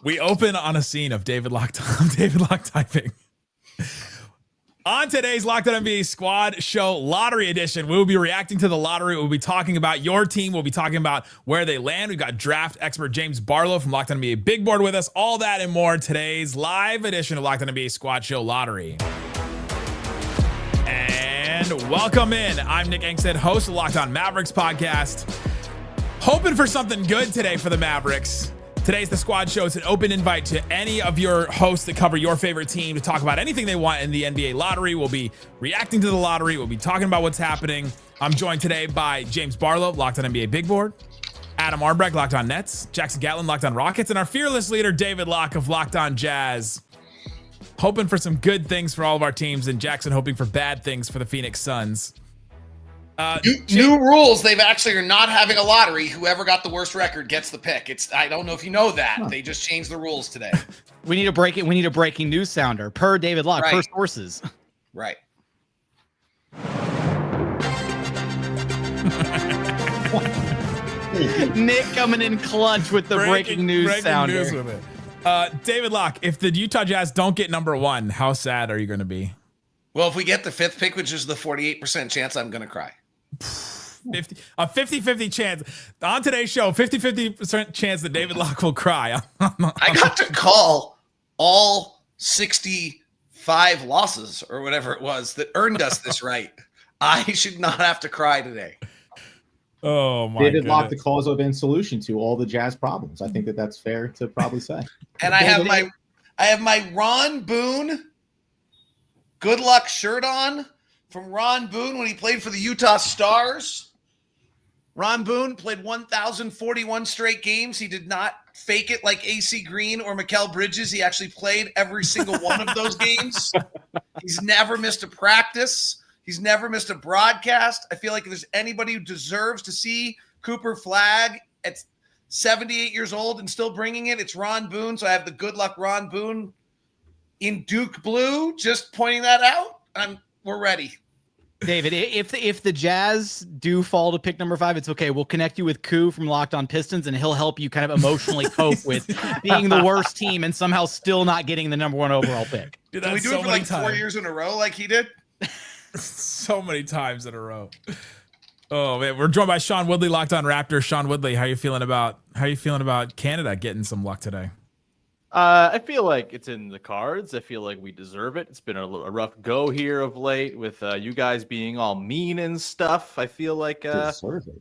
We open on a scene of David Locke typing. On today's Locked On NBA Squad Show Lottery Edition, we will be reacting to the lottery. We'll be talking about your team. We'll be talking about where they land. We've got draft expert James Barlow from Locked On NBA Big Board with us. All that and more today's live edition of Locked On NBA Squad Show Lottery. And welcome in. I'm Nick Angstead, host of Locked On Mavericks podcast. Hoping for something good today for the Mavericks. Today's the Squad Show. It's an open invite to any of your hosts that cover your favorite team to talk about anything they want in the NBA lottery. We'll be reacting to the lottery. We'll be talking about what's happening. I'm joined today by James Barlow, Locked On NBA Big Board, Adam Armbrecht, Locked On Nets, Jackson Gatlin, Locked On Rockets, and our fearless leader, David Locke of Locked On Jazz. Hoping for some good things for all of our teams, and Jackson hoping for bad things for the Phoenix Suns. New rules. They've actually are not having a lottery. Whoever got the worst record gets the pick. I don't know if you know that. They just changed the rules today. We need a breaking news sounder per David Locke, per sources. Right. Nick coming in clutch with the breaking news sounder. News with it. David Locke, if the Utah Jazz don't get number one, how sad are you going to be? Well, if we get the fifth pick, which is the 48% chance, I'm going to cry. A 50-50 chance. On today's show, 50-50% chance that David Locke will cry. I got to call all 65 losses or whatever it was that earned us this right. I should not have to cry today. Oh my! David Locke, the cause of and solution to all the Jazz problems. I think that's fair to probably say. And I have my Ron Boone good luck shirt on from Ron Boone when he played for the Utah Stars. Ron Boone played 1,041 straight games. He did not fake it like AC Green or Mikal Bridges. He actually played every single one of those games. He's never missed a practice. He's never missed a broadcast. I feel like if there's anybody who deserves to see Cooper Flagg at 78 years old and still bringing it, it's Ron Boone. So I have the good luck Ron Boone in Duke blue, just pointing that out. We're ready. David, if the Jazz do fall to pick number 5, it's okay. We'll connect you with Koo from Locked On Pistons, and he'll help you kind of emotionally cope with being the worst team and somehow still not getting the number 1 overall pick. Dude, can we do it for like 4 years in a row like he did? So many times in a row. Oh man, we're joined by Sean Woodley, Locked On Raptors. Sean Woodley, how you feeling about Canada getting some luck today? I feel like it's in the cards. I feel like we deserve it. It's been a rough go here of late with you guys being all mean and stuff. I feel like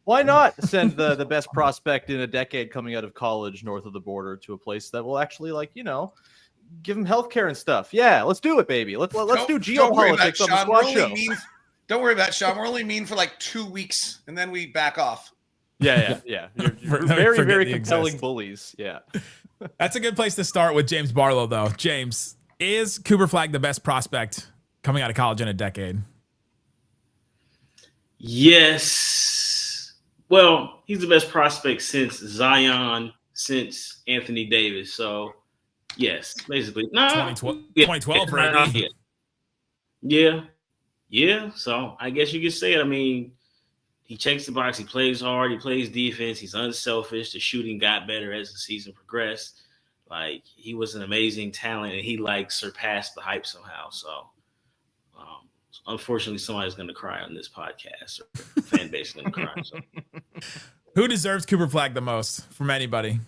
why not send the best prospect in a decade coming out of college north of the border to a place that will actually give him healthcare and stuff. Yeah, let's do it, baby. Let's do geopolitics on the Squad Show. Don't worry about it, Sean. We're only mean for like 2 weeks, and then we back off. Yeah. You're very, very compelling bullies. Yeah. That's a good place to start with James Barlow, though. James, is Cooper Flagg the best prospect coming out of college in a decade? Yes. Well, he's the best prospect since Zion, since Anthony Davis. So, yes, basically. No, 2012, right? Yeah. So, I guess you could say it. I mean, he checks the box. He plays hard. He plays defense. He's unselfish. The shooting got better as the season progressed. He was an amazing talent, and he surpassed the hype somehow. So, unfortunately, somebody's going to cry on this podcast, or the fan base is going to cry. So. Who deserves Cooper Flagg the most from anybody?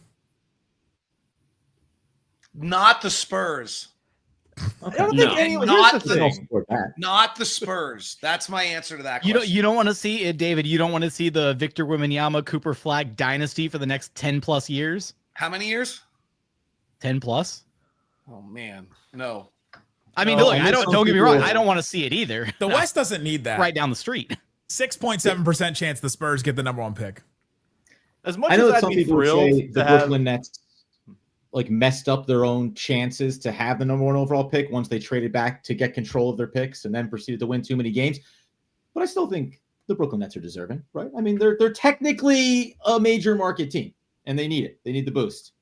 Not the Spurs. Okay. I don't think anyone. Not the Spurs. That's my answer to that question. You don't want to see it, David. You don't want to see the Victor Wembanyama Cooper Flagg dynasty for the next 10 plus years. How many years? 10 plus. Oh man, no. I mean, look. Don't get me wrong. I don't want to see it either. The West doesn't need that. Right down the street. 6.7% chance the Spurs get the number 1 pick. As much as I'd be thrilled say the Brooklyn Nets messed up their own chances to have the number 1 overall pick once they traded back to get control of their picks and then proceeded to win too many games. But I still think the Brooklyn Nets are deserving, right? I mean, they're technically a major market team, and they need it. They need the boost.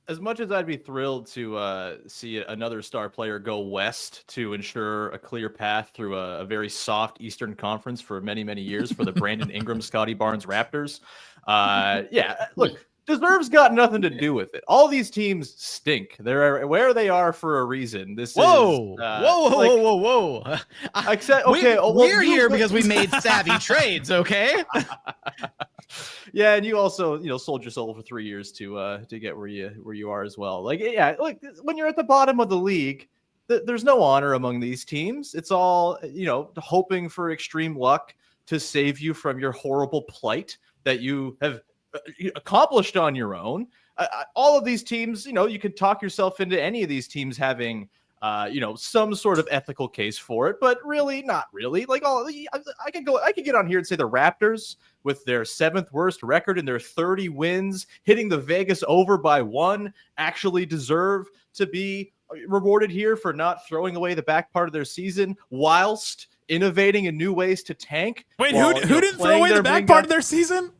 As much as I'd be thrilled to see another star player go west to ensure a clear path through a very soft Eastern Conference for many, many years for the Brandon Ingram, Scotty Barnes Raptors. Look, Deserve's got nothing to do with it. All these teams stink. They're where they are for a reason. Whoa. Except, okay, we're here because we made savvy trades, okay? Yeah, and you also, sold your soul for 3 years to get where you are as well. Like, yeah, like when you're at the bottom of the league, there's no honor among these teams. It's all, hoping for extreme luck to save you from your horrible plight that you have accomplished on your own. All of these teams, you could talk yourself into any of these teams having some sort of ethical case for it, but really not really. Like, I could get on here and say the Raptors with their 7th worst record and their 30 wins, hitting the Vegas over by 1, actually deserve to be rewarded here for not throwing away the back part of their season whilst innovating in new ways to tank. Wait, who didn't throw away the back part of their season?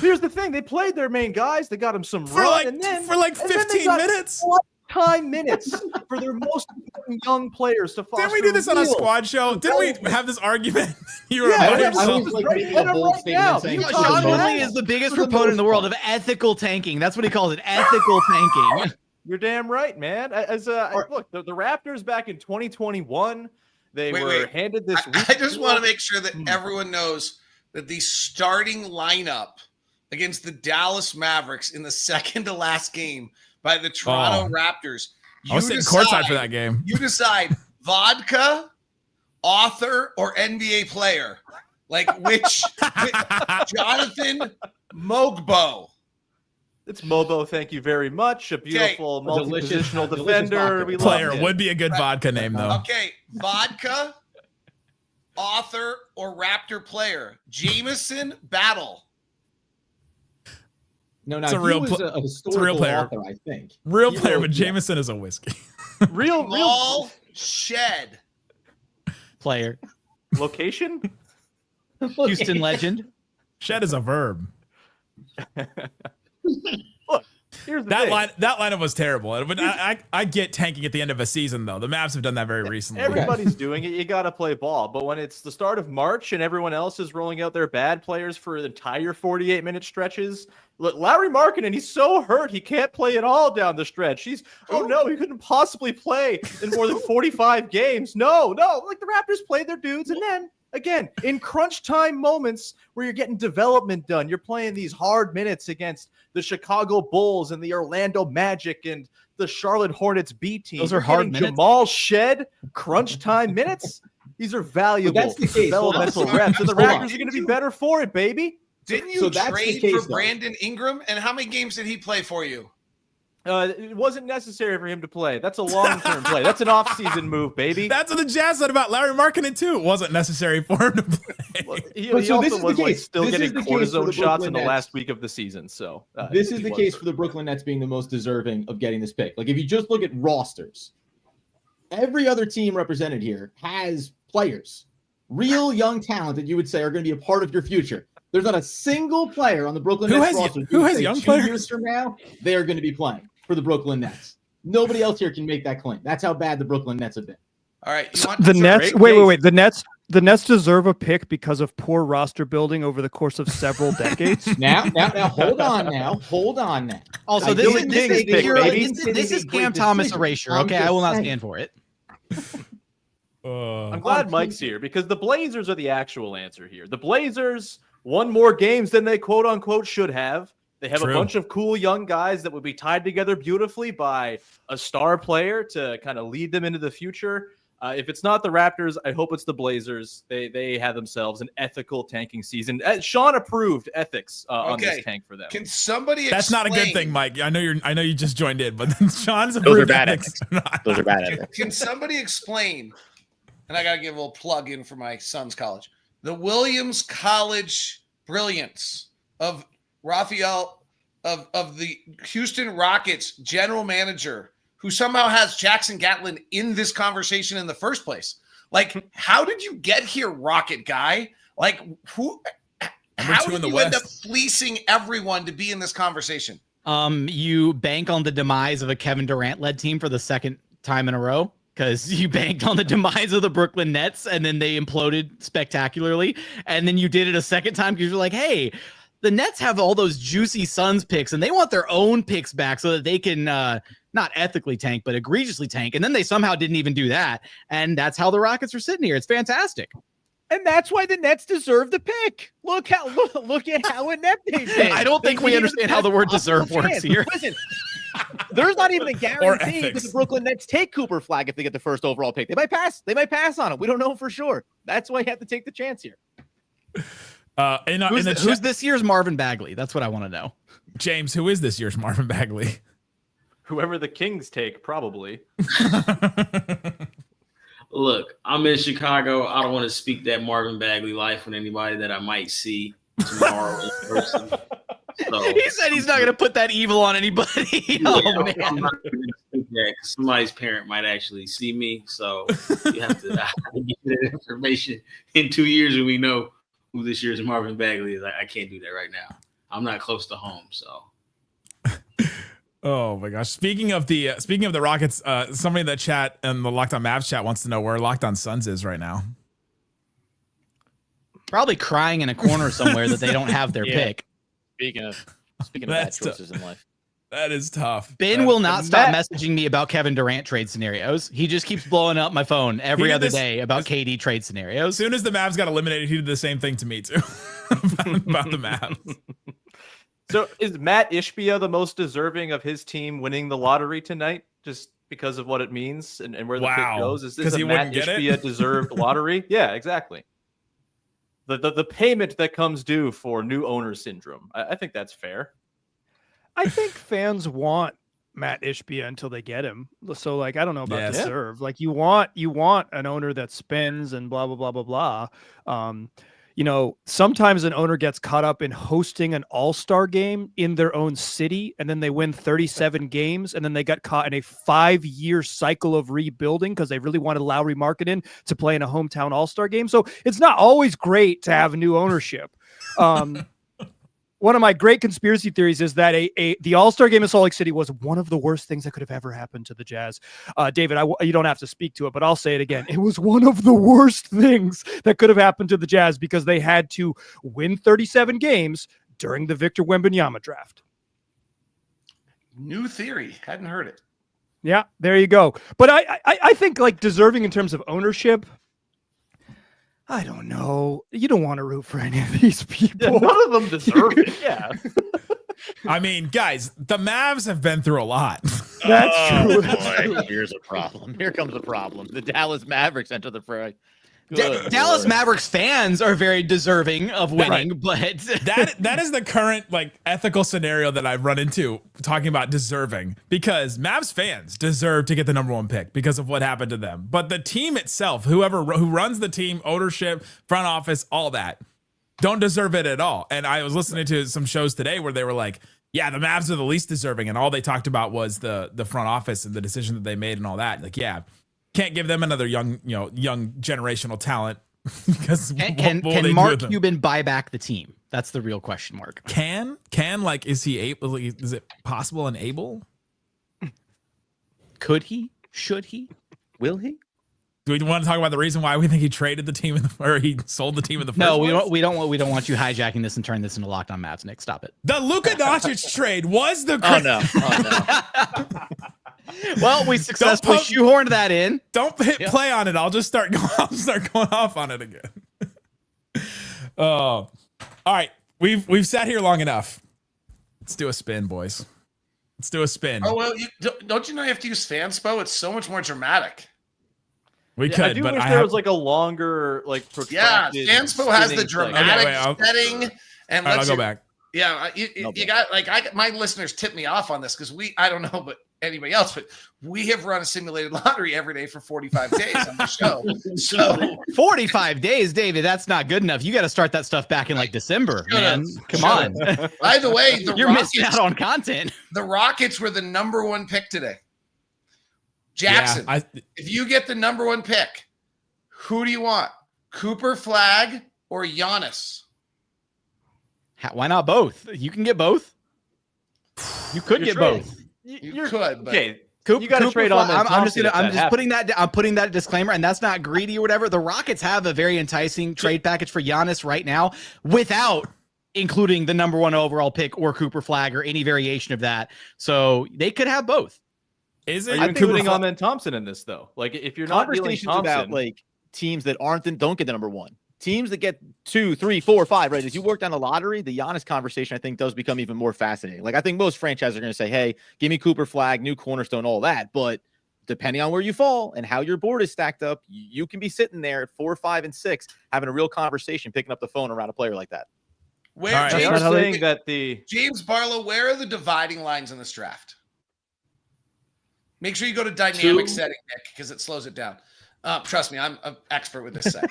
Here's the thing: they played their main guys. They got them some for run, like 15 minutes. Time minutes for their most important young players to foster. Didn't we do this on a squad show? Didn't we have this argument? You were I was like making a bold statement saying Sean Woodley is the biggest proponent in the world of ethical tanking. That's what he calls it, ethical tanking. You're damn right, man. Look, the Raptors back in 2021, they were handed this. I just want to make sure that everyone knows that the starting lineup against the Dallas Mavericks in the second to last game by the Toronto Raptors. I was sitting courtside for that game. You decide vodka, author, or NBA player. Like which Jonathan Mogbo. It's Mobo, thank you very much. A beautiful multi-positional defender. We player would be a good vodka name, though. Okay, vodka, author, or Raptor player. Jameson Battle. No, it's a real player. Author, I think. Real player, but Jameson is a whiskey. real Shed. Player. Location? Houston legend. Shed is a verb. Look, here's the thing. That lineup was terrible. But I get tanking at the end of a season, though. The Mavs have done that very recently. Everybody's doing it. You got to play ball. But when it's the start of March and everyone else is rolling out their bad players for the entire 48-minute stretches, look, Larry Markkinen, he's so hurt he can't play at all down the stretch. He couldn't possibly play in more than 45 games. No. Like the Raptors played their dudes, and then again, in crunch time moments where you're getting development done, you're playing these hard minutes against the Chicago Bulls and the Orlando Magic and the Charlotte Hornets B team. Those are hard minutes. Jamal Shed, crunch time minutes. These are valuable developmental reps, and the Raptors are going to be better for it, baby. Didn't you trade for Brandon Ingram? And how many games did he play for you? It wasn't necessary for him to play. That's a long-term play. That's an off-season move, baby. That's what the Jazz said about Larry Markkinen, too. It wasn't necessary for him to play. Well, he also was still getting cortisone shots in the last week of the season. So this is the case for the Brooklyn Nets being the most deserving of getting this pick. Like if you just look at rosters, every other team represented here has players, real young talent that you would say are going to be a part of your future. There's not a single player on the Brooklyn Nets roster who has young players. 2 years from now, they are going to be playing for the Brooklyn Nets. Nobody else here can make that claim. That's how bad the Brooklyn Nets have been. All right. The Nets. Wait. The Nets deserve a pick because of poor roster building over the course of several decades. Now, hold on now. Also, this is Cam Thomas erasure. Okay, I will not stand for it. I'm glad Mike's here because the Blazers are the actual answer here. The Blazers won more games than they quote unquote should have. They have a bunch of cool young guys that would be tied together beautifully by a star player to kind of lead them into the future. If it's not the Raptors, I hope it's the Blazers. They have themselves an ethical tanking season. Sean approved ethics on this tank for them. Can somebody? That's not a good thing, Mike. I know you just joined in, but Sean's those are bad ethics. Those are bad ethics. Can somebody explain? And I gotta give a little plug in for my son's college. The Williams College brilliance of Raphael of the Houston Rockets general manager, who somehow has Jackson Gatlin in this conversation in the first place. Like, how did you get here, Rocket guy? Like, how did you end up fleecing everyone to be in this conversation? You bank on the demise of a Kevin Durant-led team for the second time in a row, because you banked on the demise of the Brooklyn Nets, and then they imploded spectacularly. And then you did it a second time because you're like, hey, The Nets have all those juicy Suns picks, and they want their own picks back so that they can not ethically tank, but egregiously tank. And then they somehow didn't even do that. And that's how the Rockets are sitting here. It's fantastic. And that's why the Nets deserve the pick. Look at how inept they've been. I don't think we understand how the word deserve works here. Listen, there's not even a guarantee that ethics. the Brooklyn Nets take Cooper Flagg if they get the first overall pick. They might pass. They might pass on him. We don't know for sure. That's why you have to take the chance here. Who's this year's Marvin Bagley? That's what I want to know. James, who is this year's Marvin Bagley? Whoever the Kings take, probably. Look, I'm in Chicago. I don't want to speak that Marvin Bagley life with anybody that I might see tomorrow in person. So, He said he's not going to put that evil on anybody. Oh, I'm man. not going to speak that 'cause somebody's parent might actually see me. So you have to get that information in 2 years when we know who this year's Marvin Bagley is. I can't do that right now. I'm not close to home, so. Oh my gosh! Speaking of the Rockets, somebody in the chat and the Locked On Mavs chat wants to know where Locked On Suns is right now. Probably crying in a corner somewhere that they don't have their pick. Speaking of bad choices in life. That is tough. Ben will not stop messaging me about Kevin Durant trade scenarios. He just keeps blowing up my phone every other day about KD trade scenarios. As soon as the Mavs got eliminated, he did the same thing to me too about the Mavs. So is Matt Ishbia the most deserving of his team winning the lottery tonight, just because of what it means and where the pick goes? Is this a Matt Ishbia deserved lottery? Yeah, exactly. The payment that comes due for new owner syndrome. I think that's fair. I think fans want Matt Ishbia until they get him. So, like, I don't know about deserve. Like, you want an owner that spends and blah blah blah blah blah. You know, sometimes an owner gets caught up in hosting an all-star game in their own city, and then they win 37 games, and then they got caught in a 5-year cycle of rebuilding because they really wanted Lowry Markkanen to play in a hometown all-star game. So it's not always great to have new ownership. One of my great conspiracy theories is that the All-Star game in Salt Lake City was one of the worst things that could have ever happened to the Jazz. David, you don't have to speak to it, but I'll say it again. It was one of the worst things that could have happened to the Jazz because they had to win 37 games during the Victor Wembanyama draft. New theory. Hadn't heard it. Yeah, there you go. But I think, like, deserving in terms of ownership, I don't know. You don't want to root for any of these people. Yeah, none of them deserve it. Yeah. I mean, guys, the Mavs have been through a lot. That's true. Boy, here's a problem. Here comes a problem. The Dallas Mavericks enter the fray. Dallas Mavericks fans are very deserving of winning, but that is the current, like, ethical scenario that I've run into talking about deserving, because Mavs fans deserve to get the #1 pick because of what happened to them. But the team itself, who runs the team, ownership, front office, all that, don't deserve it at all. And I was listening to some shows today where they were like, yeah, the Mavs are the least deserving, and all they talked about was the front office and the decision that they made and all that. Like, yeah, can't give them another young generational talent because can Mark Cuban buy back the team? That's the real question mark. Like, is he able? Is it possible and able? Could he? Should he? Will he? Do we want to talk about the reason why we think he traded the team or he sold the team in the first place? No, we don't want you hijacking this and turning this into Locked On Mavs, Nick. Stop it. The Luka Doncic trade was the Well, we successfully shoehorned that in. Don't hit play on it. I'll start going off on it again. Oh, all right. We've sat here long enough. Let's do a spin, boys. Let's do a spin. Oh, well, don't you know you have to use Fanspo? It's so much more dramatic. We could, I do wish there was like a longer, like, protracted. Yeah, Fanspo has the dramatic setting. And I'll go back. Yeah, you got, like, my listeners tip me off on this because I don't know, but anybody else, but we have run a simulated lottery every day for 45 days on the show. So 45 days, David, that's not good enough. You got to start that stuff back in, like, December, man. Come on. By the way, you're missing out on content. The Rockets were the #1 pick today. Jackson, if you get the #1 pick, who do you want? Cooper Flagg or Giannis? Why not both? You can get both. You could get both. You could, but okay. You got to trade on that. I'm just putting that. I'm putting that disclaimer, and that's not greedy or whatever. The Rockets have a very enticing trade package for Giannis right now, without including the number 1 overall pick or Cooper Flagg or any variation of that. So they could have both. Are you including Amen Thompson in this though? Like if you're not dealing Thompson, about like teams that don't get the number 1, teams that get 2, 3, 4, 5, right? As you work down the lottery, the Giannis conversation I think does become even more fascinating. Like I think most franchises are going to say, "Hey, give me Cooper Flagg, new cornerstone, all that." But depending on where you fall and how your board is stacked up, you can be sitting there at 4, 5, and 6 having a real conversation, picking up the phone around a player like that. Where James Barlow, where are the dividing lines in this draft? Make sure you go to dynamic setting, Nick, because it slows it down. Trust me, I'm an expert with this set.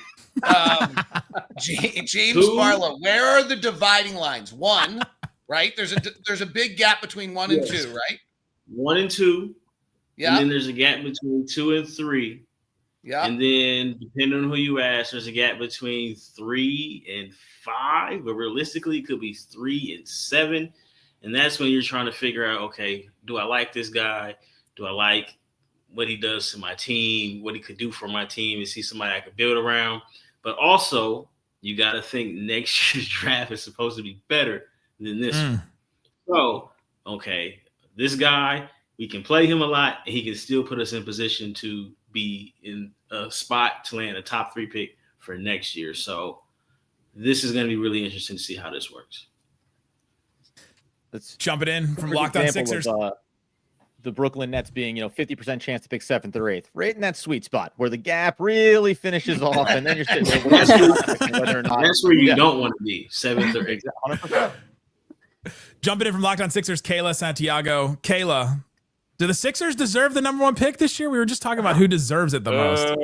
James Barlow, where are the dividing lines? 1, right? There's a big gap between 1 and 2, right? 1 and 2. Yeah. And then there's a gap between 2 and 3. Yeah. And then depending on who you ask, there's a gap between 3 and 5, but realistically it could be 3 and 7. And that's when you're trying to figure out, okay, do I like this guy? Do I like what he does to my team, what he could do for my team? Is he somebody I could build around? But also, you got to think next year's draft is supposed to be better than this one. So, okay, this guy, we can play him a lot, and he can still put us in position to be in a spot to land a top 3 pick for next year. So this is going to be really interesting to see how this works. Let's jump it in from Locked On Sixers. The Brooklyn Nets being, 50% chance to pick 7th or 8th, right in that sweet spot where the gap really finishes off, and then you're sitting there whether or not. That's where you don't want to be, 7th or 8th. 100%. Jumping in from Locked On Sixers, Kayla Santiago. Kayla, do the Sixers deserve the number 1 pick this year? We were just talking about who deserves it the most.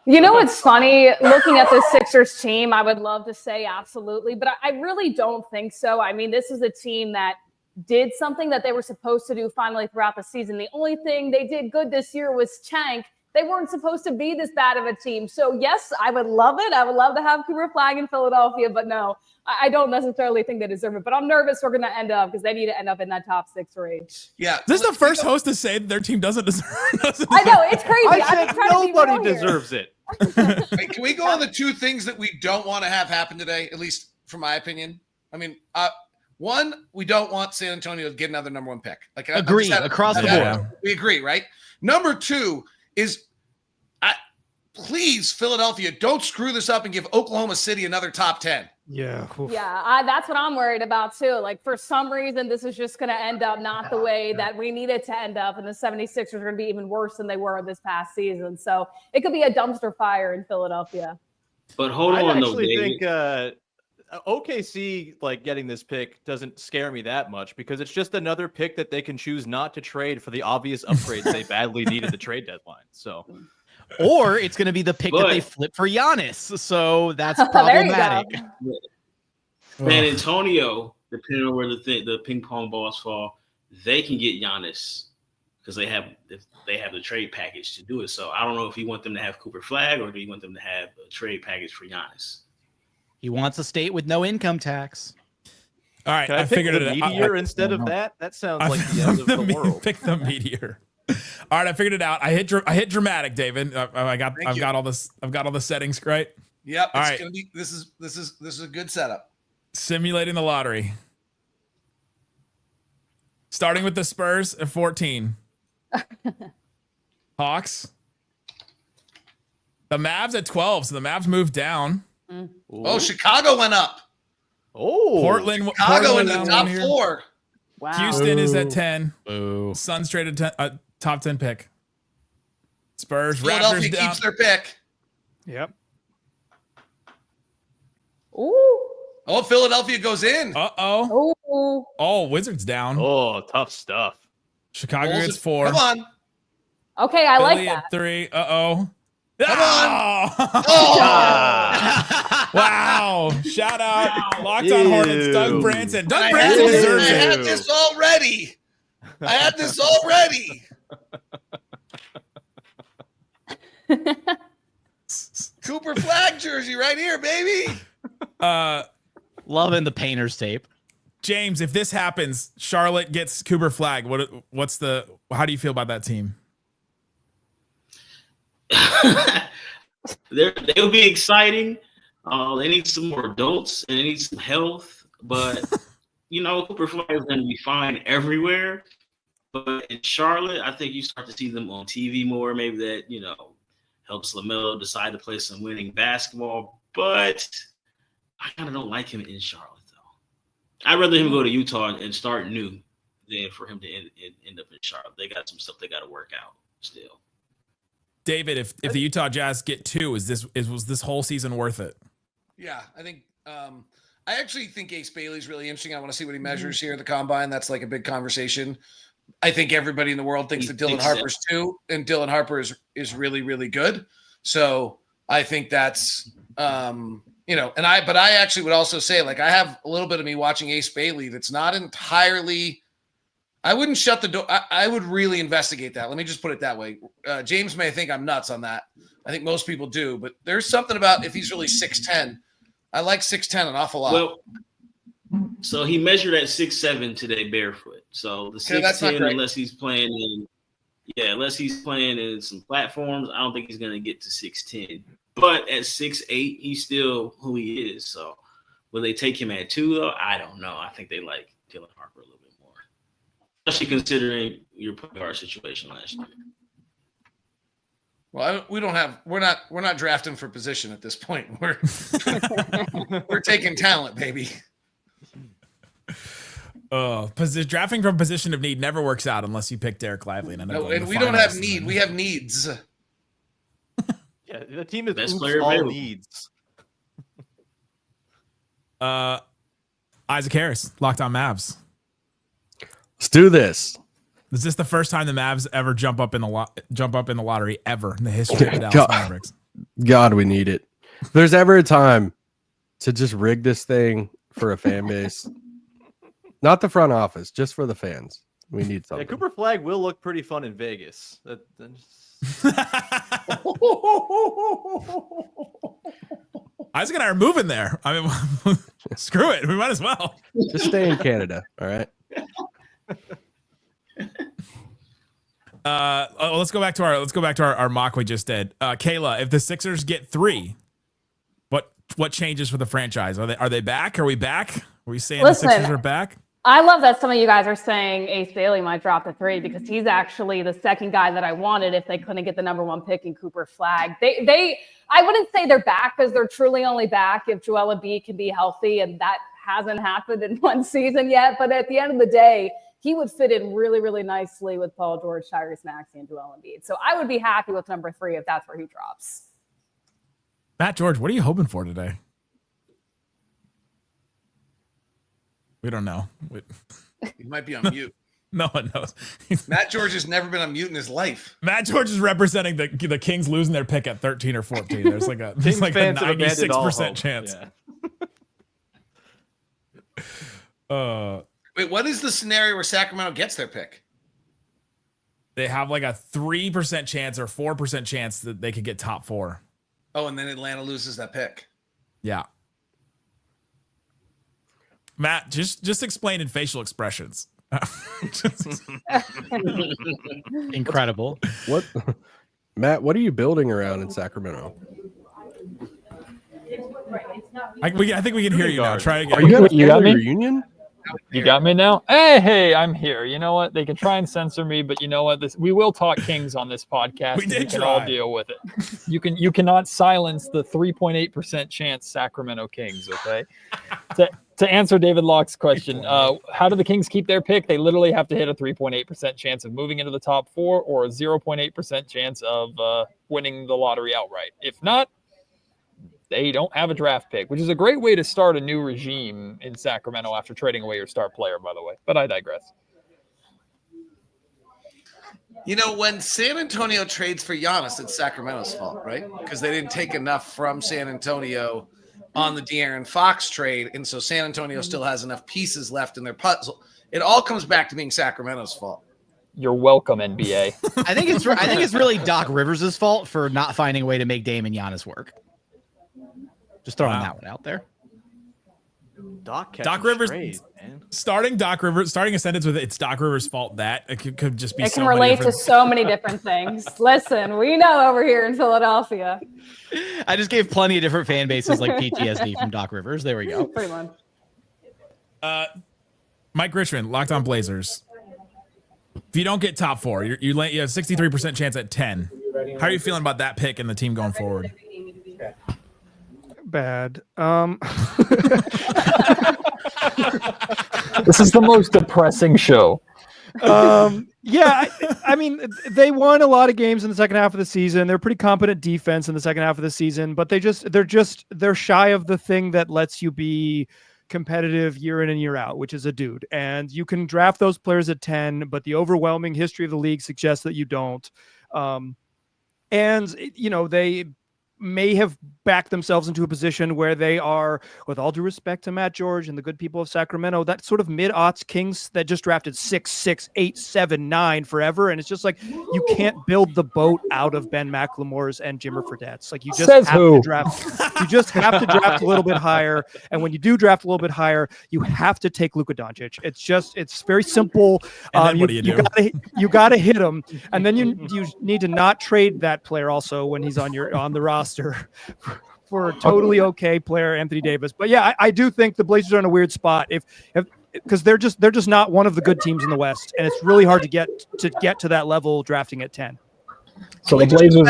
You know what's funny? Looking at the Sixers team, I would love to say absolutely, but I really don't think so. I mean, this is a team that did something that they were supposed to do finally throughout the season. The only thing they did good this year was tank. They weren't supposed to be this bad of a team. So, yes, I would love it. I would love to have Cooper Flagg in Philadelphia, but no, I don't necessarily think they deserve it. But I'm nervous we're going to end up because they need to end up in that top 6 or 8. Yeah. This is the first host to say that their team doesn't deserve it. I know. It's crazy. I think nobody deserves it. Wait, can we go on the 2 things that we don't want to have happen today, at least from my opinion? I mean, 1, we don't want San Antonio to get another number 1 pick. Like agree across the board. We agree, right? Number 2 is, please, Philadelphia, don't screw this up and give Oklahoma City another top 10. Yeah. Oof. Yeah, that's what I'm worried about too. Like for some reason, this is just going to end up not the way that we need it to end up. And the 76ers are going to be even worse than they were this past season. So it could be a dumpster fire in Philadelphia. But hold on, though, I David. think OKC like getting this pick doesn't scare me that much because it's just another pick that they can choose not to trade for the obvious upgrades they badly need at the trade deadline. So, or it's going to be the pick that they flip for Giannis. So that's problematic. San Antonio, depending on where the ping pong balls fall, they can get Giannis because they have the trade package to do it. So I don't know if you want them to have Cooper Flagg or do you want them to have a trade package for Giannis. He wants a state with no income tax. All right, I figured it out. Meteor instead of that. That sounds like the end of the world. Pick the meteor. All right, I figured it out. I hit dramatic, David. I've got all this. I've got all the settings right. Yep. All right. This is a good setup. Simulating the lottery. Starting with the Spurs at 14. Hawks. The Mavs at 12. So the Mavs moved down. Oh, Chicago went up. Oh, Portland in the top 4. Wow. Houston is at 10. Suns traded top 10 pick. Spurs, Philadelphia Raptors down. keeps their pick. Yep. Ooh. Oh, Philadelphia goes in. Uh-oh. Ooh. Oh, Wizards down. Oh, tough stuff. Chicago gets 4. Come on. Okay, I like Philly that. at 3. Uh-oh. Come on. Oh. Wow. Shout out. Locked on Hornets, Doug Branson. Doug Branson deserves I it. had this already. Cooper Flagg jersey right here, baby. Loving the painter's tape. James, if this happens, Charlotte gets Cooper Flagg. How do you feel about that team? They'll be exciting. They need some more adults and they need some health. But Cooper Flagg is going to be fine everywhere. But in Charlotte, I think you start to see them on TV more. Maybe that helps LaMelo decide to play some winning basketball. But I kind of don't like him in Charlotte, though. I'd rather him go to Utah and start new than for him to end up in Charlotte. They got some stuff they got to work out still. David, if the Utah Jazz get 2, was this whole season worth it? Yeah, I think I actually think Ace Bailey's really interesting. I want to see what he measures here at the combine. That's like a big conversation. I think everybody in the world thinks that Dylan Harper's 2, and Dylan Harper is really, really good. So I think that's but I actually would also say, like, I have a little bit of me watching Ace Bailey that's not entirely. I wouldn't shut the door. I would really investigate that. Let me just put it that way. James may think I'm nuts on that. I think most people do, but there's something about if he's really 6'10". I like 6'10" an awful lot. Well, so he measured at 6'7" today barefoot. So the 6'10", unless he's playing in some platforms, I don't think he's gonna get to 6'10". But at 6'8", he's still who he is. So will they take him at 2 though? I don't know. I think they like Dylan Harper a little bit more, especially considering your point guard situation last year. Well, we're not drafting for position at this point. We're taking talent, baby. Drafting from position of need never works out unless you pick Derek Lively. And we don't have need. We have needs. Yeah, the team is best player all available. needs. Isaac Harris, Locked On Mavs. Let's do this. Is this the first time the Mavs ever jump up in the lottery ever in the history of the Dallas Mavericks? God, we need it. If there's ever a time to just rig this thing for a fan base, not the front office, just for the fans, we need something. Yeah, Cooper Flagg will look pretty fun in Vegas. Isaac and I are moving there. I mean, screw it. We might as well. Just stay in Canada. All right. Let's go back to our mock we just did. Kayla, if the Sixers get 3, what changes for the franchise? Are they back? Are we back? Are we saying the Sixers are back? I love that some of you guys are saying Ace Bailey might drop to 3 because he's actually the second guy that I wanted if they couldn't get the number 1 pick in Cooper Flagg. I wouldn't say they're back because they're truly only back if Joel Embiid can be healthy, and that hasn't happened in one season yet. But at the end of the day, he would fit in really, really nicely with Paul George, Tyrese Maxey, and Joel Embiid. So I would be happy with number 3 if that's where he drops. Matt George, what are you hoping for today? We don't know. He might be on mute. No one knows. Matt George has never been on mute in his life. Matt George is representing the Kings losing their pick at 13 or 14. There's like a 96% chance. Yeah. Wait, what is the scenario where Sacramento gets their pick? They have like a 3% chance or 4% chance that they could get top 4. Oh, and then Atlanta loses that pick. Yeah. Matt, just explain in facial expressions. Incredible. What, Matt? What are you building around in Sacramento? I think we can hear you now. Try again. Are you at a You got me? reunion? You got me now? Hey, I'm here. You know what? They can try and censor me, but you know what? We will talk Kings on this podcast. We can all deal with it. You cannot silence the 3.8% chance Sacramento Kings, okay? To answer David Locke's question, how do the Kings keep their pick? They literally have to hit a 3.8% chance of moving into the top 4 or a 0.8% chance of winning the lottery outright. If not, they don't have a draft pick, which is a great way to start a new regime in Sacramento after trading away your star player, by the way. But I digress. You know, when San Antonio trades for Giannis, it's Sacramento's fault, right? Because they didn't take enough from San Antonio on the De'Aaron Fox trade, and so San Antonio still has enough pieces left in their puzzle. It all comes back to being Sacramento's fault. You're welcome, NBA. I think it's really Doc Rivers' fault for not finding a way to make Dame and Giannis work. Just throwing that one out there. Doc Rivers straight, man. starting a sentence with it's Doc Rivers' fault that it could just be. It can relate to so many different things. Listen, we know over here in Philadelphia. I just gave plenty of different fan bases like PTSD from Doc Rivers. There we go. Pretty much. Mike Richmond, Locked On Blazers. If you don't get top 4, you have 63% chance at 10. How are you feeling about that pick and the team going forward? Bad. This is the most depressing show. Yeah, I mean, they won a lot of games in the second half of the season. They're pretty competent defense in the second half of the season, but they're shy of the thing that lets you be competitive year in and year out, which is a dude. And you can draft those players at 10, but the overwhelming history of the league suggests that you don't. And they may have backed themselves into a position where they are, with all due respect to Matt George and the good people of Sacramento, that sort of mid-aughts Kings that just drafted 6, 6, 8, 7, 9 forever. And it's just like, you can't build the boat out of Ben McLemore's and Jimmer Fredette's. Like, you just have to draft a little bit higher. And when you do draft a little bit higher, you have to take Luka Doncic. It's very simple. And then what do you do? You gotta hit him. And then you need to not trade that player also when he's on the roster for a totally okay player, Anthony Davis. But yeah, I do think the Blazers are in a weird spot because they're just not one of the good teams in the West, and it's really hard to get to that level drafting at 10. So the Blazers.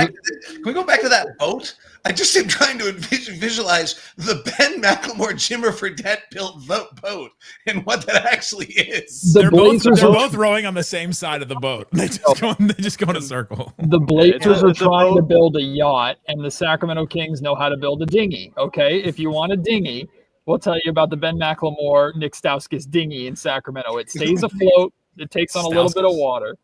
Can we go back to that boat? I just am trying to visualize the Ben McLemore, Jimmer Fredette built boat and what that actually is. They're both rowing on the same side of the boat. They just go in a circle. The Blazers are trying to build a yacht, and the Sacramento Kings know how to build a dinghy. Okay, if you want a dinghy, we'll tell you about the Ben McLemore, Nick Stauskas dinghy in Sacramento. It stays afloat. It takes on a little bit of water.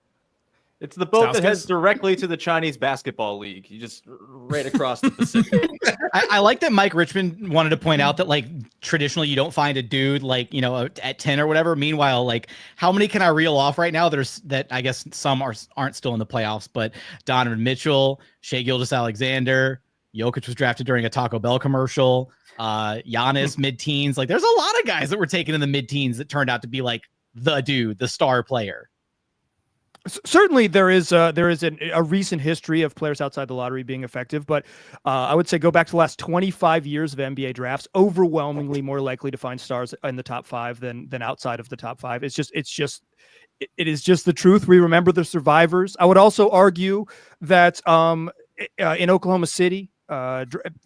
It's the boat that heads directly to the Chinese basketball league. You just right across the Pacific. I like that Mike Richmond wanted to point out that, like, traditionally you don't find a dude like, at 10 or whatever. Meanwhile, like, how many can I reel off right now? That I guess some aren't still in the playoffs, but Donovan Mitchell, Shai Gilgeous-Alexander, Jokic was drafted during a Taco Bell commercial. Giannis mid-teens. Like, there's a lot of guys that were taken in the mid-teens that turned out to be like the dude, the star player. Certainly, there is a recent history of players outside the lottery being effective, but I would say go back to the last 25 years of NBA drafts, overwhelmingly more likely to find stars in the top 5 than outside of the top 5. It is just the truth. We remember the survivors. I would also argue that in Oklahoma City,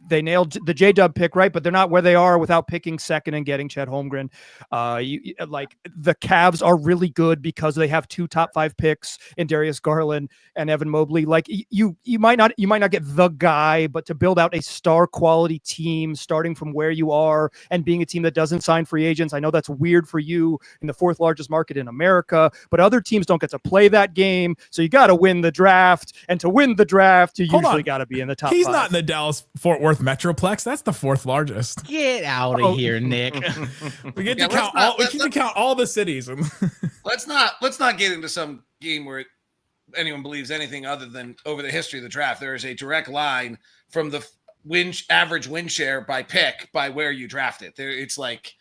they nailed the J-Dub pick, right? But they're not where they are without picking second and getting Chet Holmgren. The Cavs are really good because they have 2 top 5 picks in Darius Garland and Evan Mobley. Like, you might not get the guy, but to build out a star quality team starting from where you are and being a team that doesn't sign free agents. I know that's weird for you in the 4th largest market in America, but other teams don't get to play that game. So you got to win the draft, and to win the draft, you usually got to be in the top 5. He's not in the Dallas-Fort Worth Metroplex. That's the 4th largest. Get out of here, Nick. We get to count all the cities. Let's not get into some game where anyone believes anything other than over the history of the draft. There is a direct line from the average win share by pick by where you draft it. It's like,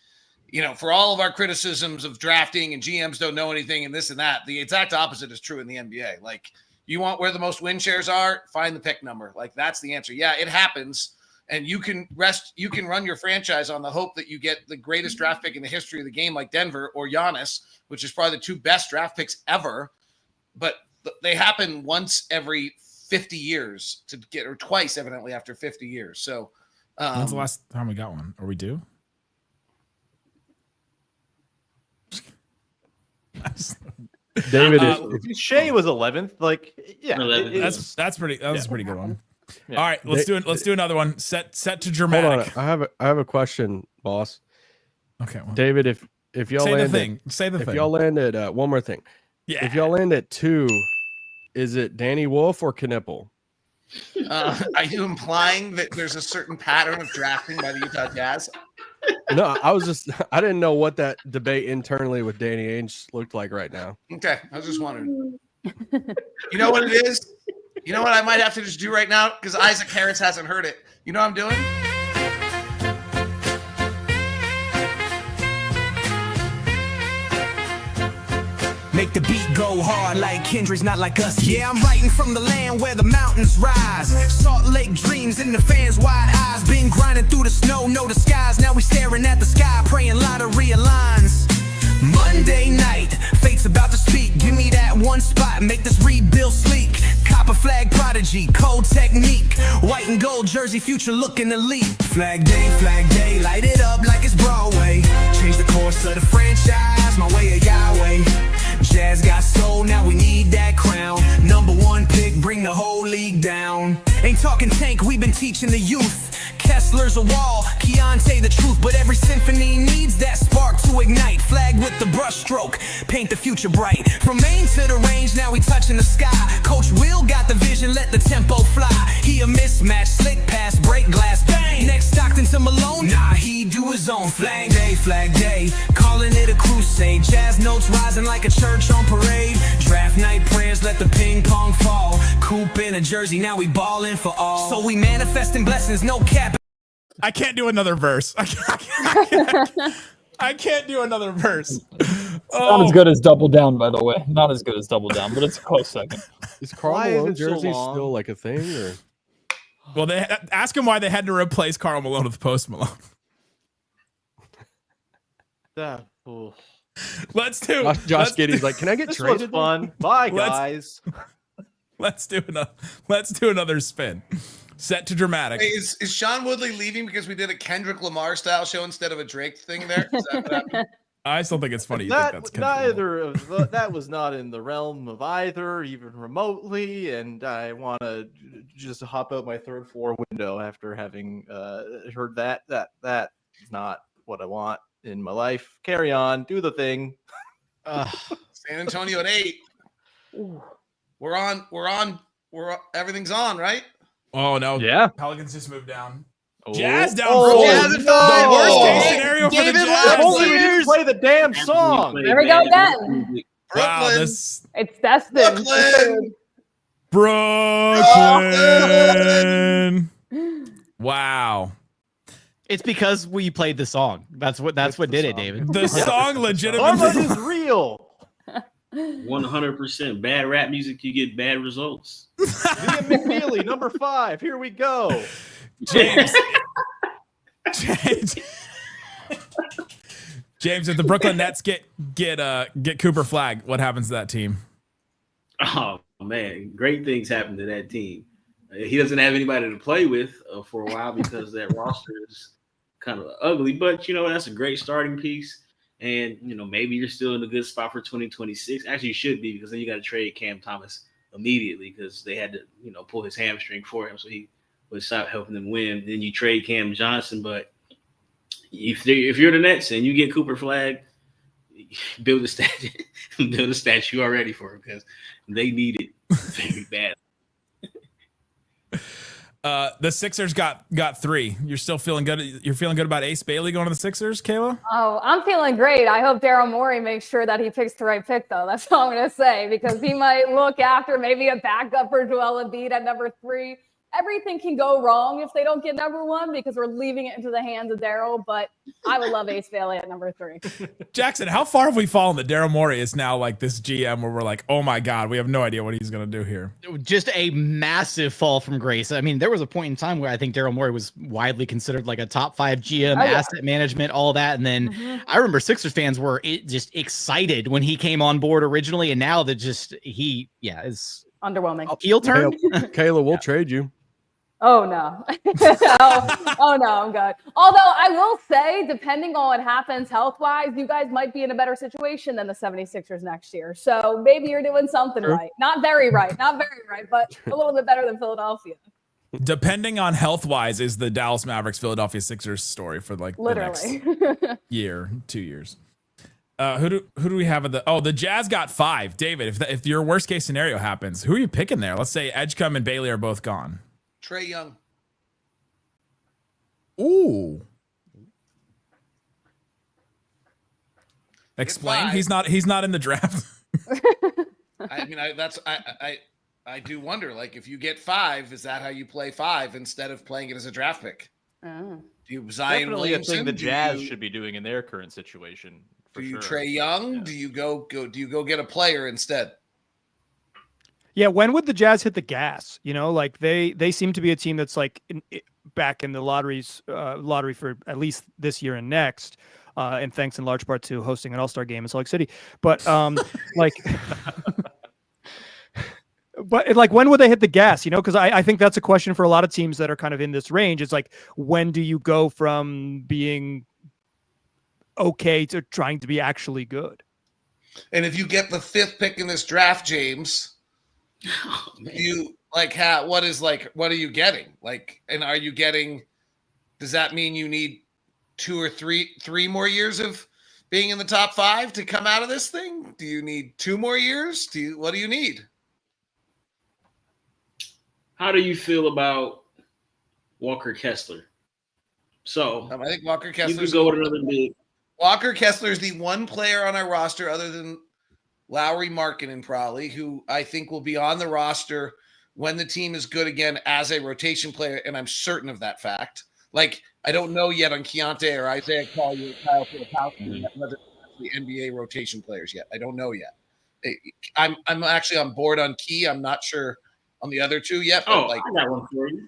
for all of our criticisms of drafting and GMs don't know anything and this and that, the exact opposite is true in the NBA. Like, you want where the most win shares are, find the pick number. Like, that's the answer. Yeah, it happens. And you can run your franchise on the hope that you get the greatest draft pick in the history of the game, like Denver or Giannis, which is probably the 2 best draft picks ever. But they happen once every 50 years or twice, evidently, after 50 years. So when's the last time we got one? Are we due? David Shea was 11th. Like, yeah, 11th. That's pretty. That was a pretty good one. Yeah. All right, let's do another one. Set to dramatic. Hold on. I have a question, boss. Okay, well, David, if y'all say land if y'all land at one more thing. Yeah. If y'all land at 2, is it Danny Wolf or Knipple? Are you implying that there's a certain pattern of drafting by the Utah Jazz? No, I didn't know what that debate internally with Danny Ainge looked like right now. Okay, I was just wondering. You know what it is? You know what I might have to just do right now? Because Isaac Harris hasn't heard it. You know what I'm doing? Make the beat go hard like Kendrick's, not like us. Yeah, I'm writing from the land where the mountains rise. Salt Lake dreams in the fans' wide eyes. Been grinding through the snow, no disguise. Now we staring at the sky, praying lottery aligns. Monday night, fate's about to speak. Give me that one spot, make this rebuild sleek. Copper flag prodigy, cold technique. White and gold jersey, future looking elite. Flag day, light it up like it's Broadway. Change the course of the franchise, my way or Yahweh. Jazz got soul, now we need that crown. Number one pick, bring the whole league down. Ain't talking tank, we've been teaching the youth. Kessler's a wall, Keontae the truth. But every symphony needs that spark to ignite. Flag with the brush stroke, paint the future bright. From Maine to the range, now we touching the sky. Coach Will got the vision, let the tempo fly. He a mismatch, slick pass, break glass, bang. Next Stockton to Malone, nah, he do his own. Flag day, calling it a crusade. Jazz notes rising like a church on parade. Draft night prayers, let the ping pong fall. Coop in a jersey, now we ballin' for all. So we manifesting blessings, no cap. I can't do another verse. I can't do another verse. Not as good as Double Down, by the way. Not as good as Double Down, but it's a close second. Is Karl Malone jersey still like a thing? Or? Well, they ask him why they had to replace Karl Malone with Post Malone. Let's do. Josh Giddey's like, can I get this traded? Was fun. Bye, guys. Let's do another spin. Set to dramatic. Hey, is Sean Woodley leaving because we did a Kendrick Lamar style show instead of a Drake thing there? Is that what happened? I still think it's funny. You That think that's neither of that was not in the realm of either, even remotely. And I want to just hop out my third floor window after having heard that. That is not what I want in my life. Carry on, do the thing. San Antonio at 8. We're on. Everything's on, right? Oh no! Yeah, Pelicans just moved down. Oh. Jazz down. Jazz the worst case scenario for the If Jazz. only we didn't play the damn song. There we go again. Wow, Brooklyn. It's destined. Brooklyn. Wow. It's because we played the song. That's what did it, David. The song legitimately Karma is real. 100% bad rap music, you get bad results. Liam McNeely, number 5. Here we go. James, if the Brooklyn Nets get Cooper Flagg, what happens to that team? Oh man, great things happen to that team. He doesn't have anybody to play with for a while because that roster is kind of ugly. But that's a great starting piece. And maybe you're still in a good spot for 2026. Actually, you should be, because then you got to trade Cam Thomas immediately because they had to pull his hamstring for him, so he would stop helping them win. Then you trade Cam Johnson, but if you're the Nets and you get Cooper Flagg, build a statue already for him because they need it very bad. The Sixers got 3. You're still feeling good. You're feeling good about Ace Bailey going to the Sixers, Kayla? Oh, I'm feeling great. I hope Daryl Morey makes sure that he picks the right pick, though. That's all I'm going to say, because he might look after maybe a backup for Joel Embiid at number 3. Everything can go wrong if they don't get number 1 because we're leaving it into the hands of Daryl, but I would love Ace Bailey at number 3. Jackson, how far have we fallen that Daryl Morey is now like this GM where we're like, oh my God, we have no idea what he's going to do here? Just a massive fall from grace. I mean, there was a point in time where I think Daryl Morey was widely considered like a top 5 GM, asset management, all that. And then I remember Sixers fans were just excited when he came on board originally. And now that is underwhelming. Heel turn. Kayla, we'll trade you. Oh, no. oh, no, I'm good. Although I will say, depending on what happens health-wise, you guys might be in a better situation than the 76ers next year. So maybe you're doing something right. Not very right, but a little bit better than Philadelphia. Depending on health-wise is the Dallas Mavericks Philadelphia Sixers story for like literally the next year, 2 years. Who do we have at the Jazz got 5. David, if your worst case scenario happens, who are you picking there? Let's say Edgecombe and Bailey are both gone. Trae Young. Ooh. Explain. He's not in the draft. I mean, I do wonder, like, if you get 5, is that how you play 5 instead of playing it as a draft pick? Oh. Do you Zion Definitely Williamson? a thing the Jazz should be doing in their current situation. Do you Trae Young? Do you go get a player instead? Yeah, when would the Jazz hit the gas? You know, like they seem to be a team that's like back in the lottery for at least this year and next, and thanks in large part to hosting an All-Star game in Salt Lake City. But like, but like, when would they hit the gas? You know, because I think that's a question for a lot of teams that are kind of in this range. It's like, when do you go from being okay to trying to be actually good? And if you get the 5th pick in this draft, James. You what are you getting? Like, and are you getting, does that mean you need 2 or 3 more years of being in the top 5 to come out of this thing? Do you need 2 more years? What do you need? How do you feel about Walker Kessler? So I think Walker Kessler. You could go with another big. Walker Kessler is the one player on our roster other than Lowry Markkanen, probably, who I think will be on the roster when the team is good again as a rotation player, and I'm certain of that fact. Like, I don't know yet on Keontae or Isaiah Collier, Kyle Filipowski, whether they're NBA rotation players yet. I don't know yet. I'm actually on board on Key. I'm not sure on the other 2 yet. But I got one for you.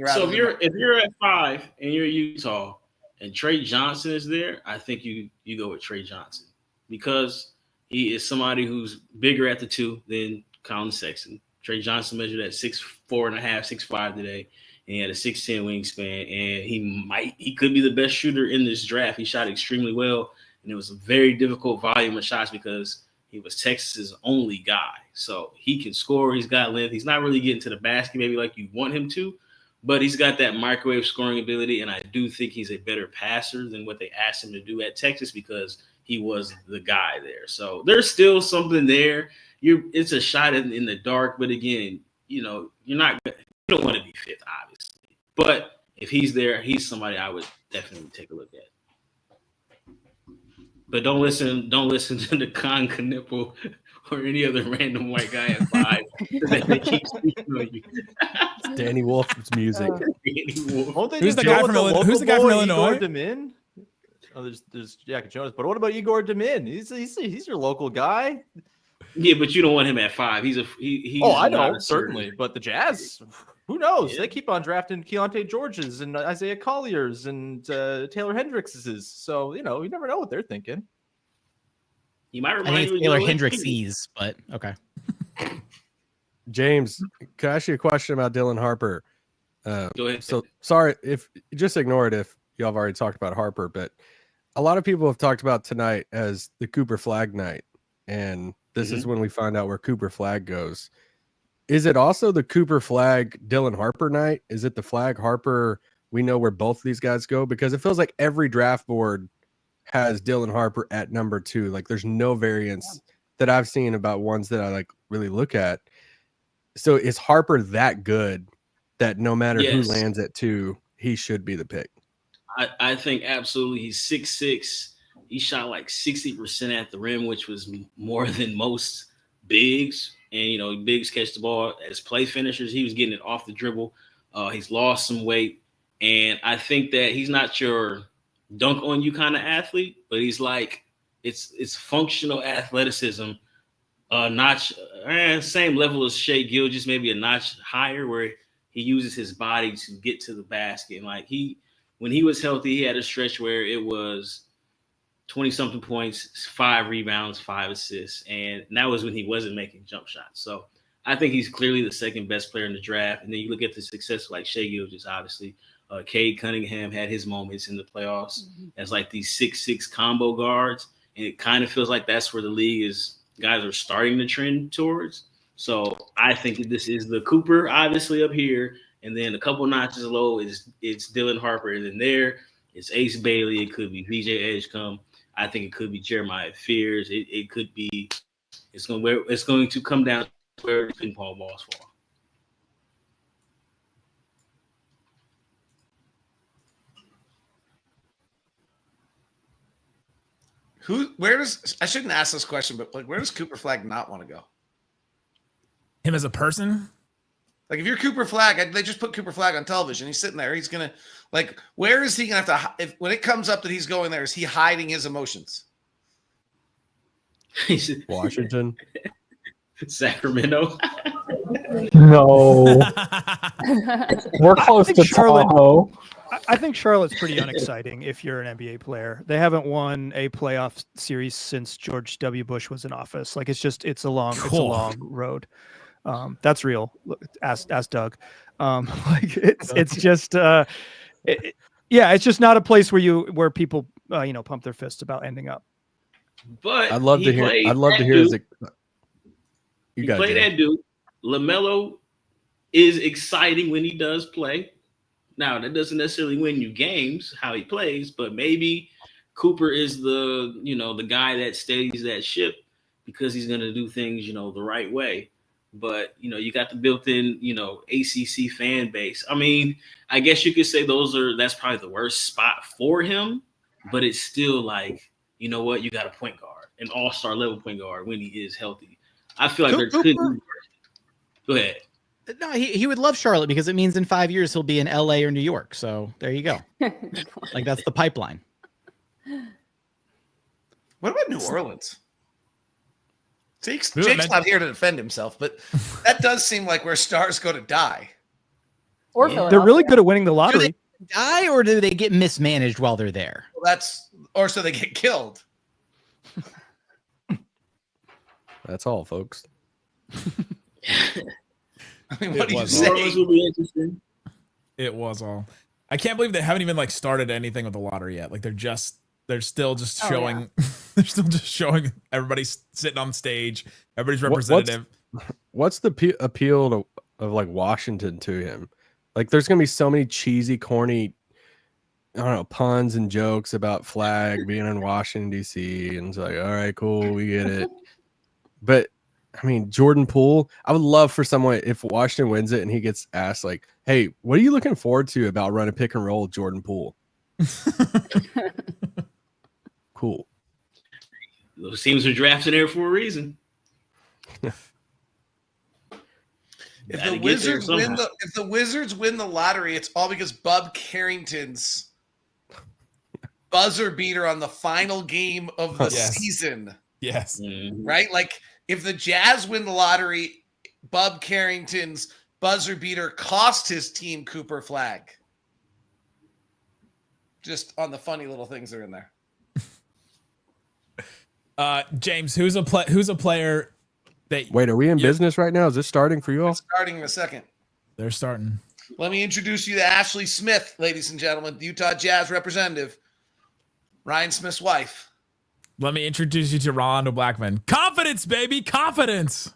So if you're at 5 and you're Utah and Trey Johnson is there, I think you go with Trey Johnson because he is somebody who's bigger at the 2 than Colin Sexton. Trey Johnson measured at 6'4.5", 6'5" today, and he had a 6'10" wingspan. And he could be the best shooter in this draft. He shot extremely well, and it was a very difficult volume of shots because he was Texas's only guy. So he can score. He's got length. He's not really getting to the basket maybe like you want him to, but he's got that microwave scoring ability. And I do think he's a better passer than what they asked him to do at Texas because he was the guy there. So there's still something there. It's a shot in the dark, but again, you know, you don't want to be 5th, obviously. But if he's there, he's somebody I would definitely take a look at. But don't listen to the Con Knipple or any other random white guy at 5 that they keep speaking on you. It's Danny Wolf's music. Who's the guy from Illinois? Oh, there's Jack Jonas, but what about Igor Demin? He's your local guy. Yeah, but you don't want him at 5. He's I know, certainly. But the Jazz, who knows? Yeah. They keep on drafting Keontae Georges and Isaiah Colliers and Taylor Hendrickses. So, you know, you never know what they're thinking. You might remind me Taylor Hendrickses, but okay. James, can I ask you a question about Dylan Harper? Go ahead. So sorry if just ignore it if y'all have already talked about Harper, but a lot of people have talked about tonight as the Cooper Flagg night, and this is when we find out where Cooper Flagg goes. Is it also the Cooper Flagg Dylan Harper night? Is it the Flagg Harper? We know where both of these guys go because it feels like every draft board has Dylan Harper at number 2. Like there's no variance that I've seen about ones that I like really look at. So is Harper that good that no matter who lands at 2, he should be the pick? I think absolutely. He's 6'6". He shot like 60% at the rim, which was more than most bigs. And, you know, bigs catch the ball as play finishers. He was getting it off the dribble. He's lost some weight. And I think that he's not your dunk on you kind of athlete, but he's like, it's functional athleticism. Notch, same level as Shai Gilgeous, maybe a notch higher where he uses his body to get to the basket. And like when he was healthy, he had a stretch where it was 20-something points, 5 rebounds, 5 assists. And that was when he wasn't making jump shots. So I think he's clearly the second best player in the draft. And then you look at the success like Shai Gilgeous, obviously. Cade Cunningham had his moments in the playoffs as like these 6'6" combo guards. And it kind of feels like that's where the league is. Guys are starting to trend towards. So I think that this is the Cooper, obviously, up here. And then a couple notches low it's Dylan Harper. And then there it's Ace Bailey. It could be VJ Edgecombe. I think it could be Jeremiah Fears. It could be it's going to come down to where the ping pong balls fall. I shouldn't ask this question, but like, where does Cooper Flagg not want to go? Him as a person? Like, if you're Cooper Flagg, they just put Cooper Flagg on television. He's sitting there. He's going to, like, where is he going to have to, when it comes up that he's going there, is he hiding his emotions? Washington. Sacramento. No. We're close to Tahoe. I think Charlotte's pretty unexciting if you're an NBA player. They haven't won a playoff series since George W. Bush was in office. Like it's a long road. That's real. Look, ask Doug. Like it's just it's just not a place where people pump their fists about ending up. But I'd love to hear. He played that dude. LaMelo is exciting when he does play. Now, that doesn't necessarily win you games, how he plays, but maybe Cooper is the guy that steadies that ship because he's going to do things, the right way. But, you got the built-in, ACC fan base. I mean, I guess you could say that's probably the worst spot for him, but it's still like, you know what? You got a point guard, an all-star level point guard when he is healthy. I feel like there could be worse. Go ahead. No, he would love Charlotte because it means in 5 years he'll be in LA or New York. So there you go. Like that's the pipeline. What about New Orleans? Jake's not here to defend himself, but that does seem like where stars go to die. Or they're really good at winning the lottery. Do they die or do they get mismanaged while they're there? Well, or so they get killed. That's all, folks. I mean, what do you say? It was all. I can't believe they haven't even started anything with the lottery yet. Like they're still just showing. Yeah. They're still just showing everybody sitting on stage. Everybody's representative. What's the appeal of Washington to him? Like, there's gonna be so many cheesy, corny, I don't know, puns and jokes about Flagg being in Washington D.C. and it's like, all right, cool, we get it. But I mean, Jordan Poole, I would love for someone, if Washington wins it and he gets asked, like, hey, what are you looking forward to about running pick and roll with Jordan Poole? Cool. Those teams are drafted there for a reason. If the Wizards win the lottery, it's all because Bub Carrington's buzzer beater on the final game of the season. Yes. Right? Like, if the Jazz win the lottery, Bub Carrington's buzzer beater cost his team Cooper Flagg. Just on the funny little things that are in there. James, who's a player that? Wait, are we in business right now? Is this starting for you all? It's starting in a second. They're starting. Let me introduce you to Ashley Smith, ladies and gentlemen, the Utah Jazz representative, Ryan Smith's wife. Let me introduce you to Rolando Blackman. Confidence, baby, confidence.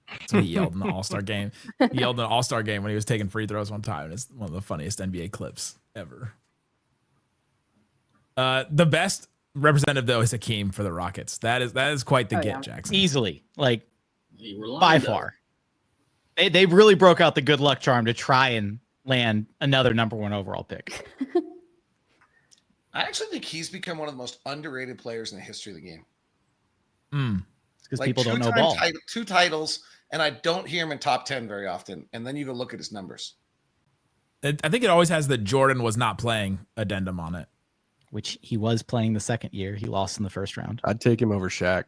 That's what he yelled in the All-Star game. He yelled in the All-Star game when he was taking free throws one time. It's one of the funniest NBA clips ever. The best representative, though, is Hakeem for the Rockets. That is quite the get, Jackson. Easily, by far. They really broke out the good luck charm to try and land another #1 overall pick. I actually think he's become one of the most underrated players in the history of the game. Because people don't know ball. 2 titles, and I don't hear him in top 10 very often. And then you go look at his numbers. I think it always has the Jordan was not playing addendum on it. Which he was playing the second year. He lost in the first round. I'd take him over Shaq.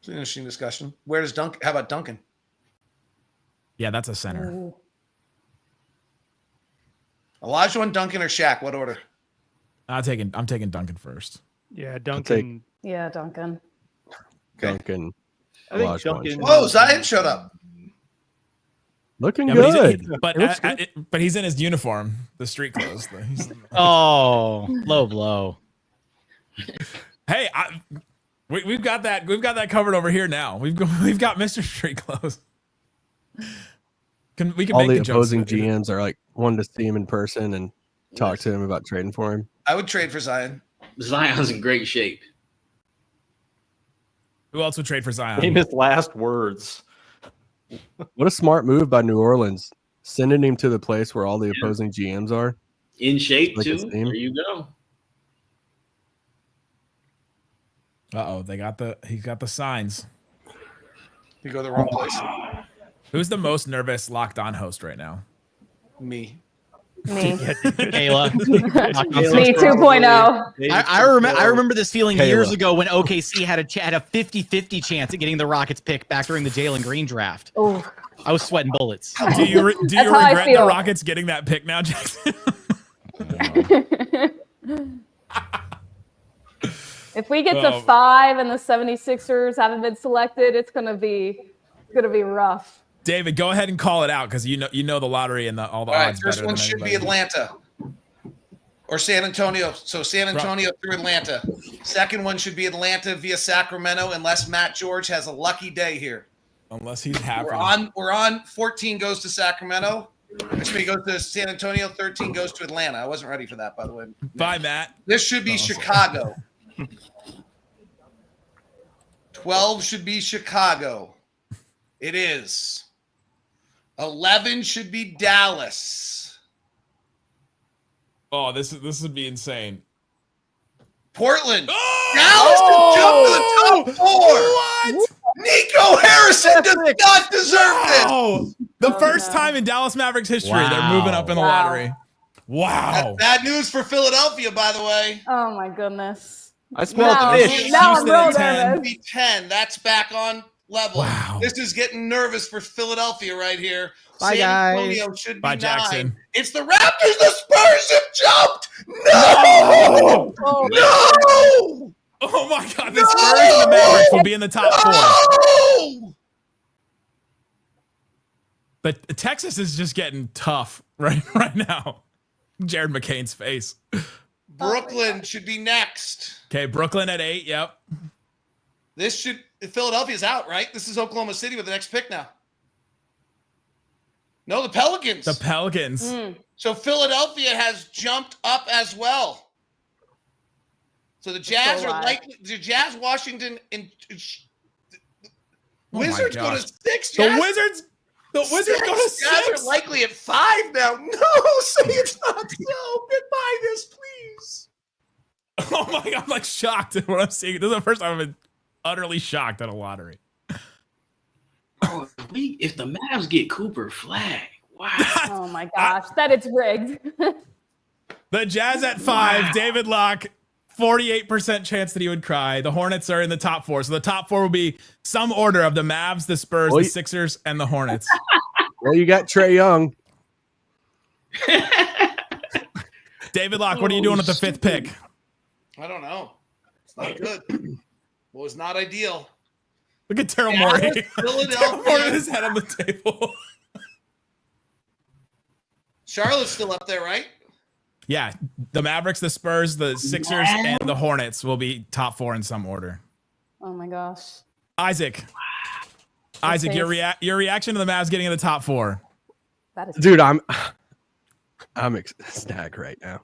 It's an interesting discussion. Where does Duncan? How about Duncan? Yeah, that's a center. Ooh. Olajuwon, Duncan, or Shaq? What order? I'm taking Duncan first. Yeah, Duncan. Yeah, Duncan. Duncan. I think Duncan. Whoa, Zion showed up. Looking good. But he's in his uniform, the street clothes. Oh, low blow. Hey, we've got that. We've got that covered over here now. We've got Mr. Street Clothes. We can all make the opposing GMs are wanting to see him in person and talk to him about trading for him. I would trade for Zion. Zion's in great shape. Who else would trade for Zion? Famous last words. What a smart move by New Orleans, sending him to the place where all the opposing GMs are. In shape too. There you go. He's got the signs. You go the wrong place. Who's the most nervous Locked On host right now? Me. Me. Kayla. Me 2.0. I remember this feeling Kayla. years ago when OKC had a 50-50 chance at getting the Rockets pick back during the Jalen Green draft. Oh, I was sweating bullets. Do you That's how I regret the feel. Rockets getting that pick now, Jackson? if we get to 5 and the 76ers haven't been selected, it's gonna be rough. David, go ahead and call it out because you know the lottery and all the All right, odds. first better one than should be anybody. Atlanta or San Antonio. So San Antonio through Atlanta. Second one should be Atlanta via Sacramento, unless Matt George has a lucky day here. Unless he's happy. We're on. 14 goes to Sacramento. Excuse me, goes to San Antonio. 13 goes to Atlanta. I wasn't ready for that, by the way. Bye, Matt. This should be Chicago. 12 should be Chicago. It is. 11 should be Dallas. Oh, this would be insane. Portland. Oh! Dallas to jump to the top 4. What? Nico Harrison does not deserve this. Oh, the first time in Dallas Mavericks history they're moving up in the lottery. Wow. That's bad news for Philadelphia, by the way. Oh my goodness. I smell fish. Now I'm Houston real at 10. nervous. Be 10. That's back on level. Wow. This is getting nervous for Philadelphia right here. Bye, San guys. Antonio should be Bye, 9. Jackson. It's the Raptors. The Spurs have jumped. No! Oh, No! Oh my God, the Spurs and the Mavericks will be in the top 4. No! But Texas is just getting tough right now. Jared McCain's face. Brooklyn should be next. Okay, Brooklyn at 8. Yep. Philadelphia's out, right? This is Oklahoma City with the next pick now. No, the Pelicans. The Pelicans. So Philadelphia has jumped up as well. So the Jazz So are wild. likely. The Jazz, Washington, and Oh my Wizards go to gosh. 6. The Jazz, Wizards go to Jazz 6. are likely at 5 now. No, say it's not so. Goodbye, this, please. Oh my God, I'm like shocked at what I'm seeing. This is the first time I've been utterly shocked at a lottery. Bro, if the Mavs get Cooper Flagg, wow. oh my gosh, that it's rigged. The Jazz at 5. David Locke, 48% chance that he would cry. The Hornets are in the top 4. So the top 4 will be some order of the Mavs, the Spurs, the Sixers, and the Hornets. Well, you got Trae Young. David Locke, what are you doing with the 5th pick? I don't know. It's not good. Well, it's not ideal. Look at Daryl Morey. Dallas, Daryl Morey with his head on the table. Charlotte's still up there, right? Yeah, the Mavericks, the Spurs, the Sixers, and the Hornets will be top 4 in some order. Oh my gosh. Isaac, your reaction to the Mavs getting in the top 4? That is Dude, I'm ecstatic right now.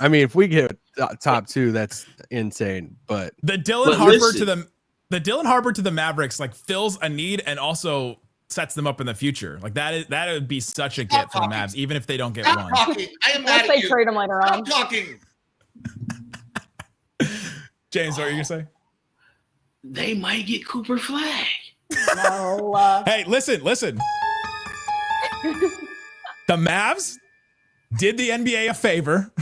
I mean, if we get top 2, that's insane. But The Dylan Harper to the Mavericks like fills a need and also sets them up in the future. Like that would be such a get for the Mavs, even if they don't get Stop one. talking. I am Unless mad they at you. trade him later on. Stop talking. James, what are you gonna say? They might get Cooper Flagg. No, Hey, listen. The Mavs did the NBA a favor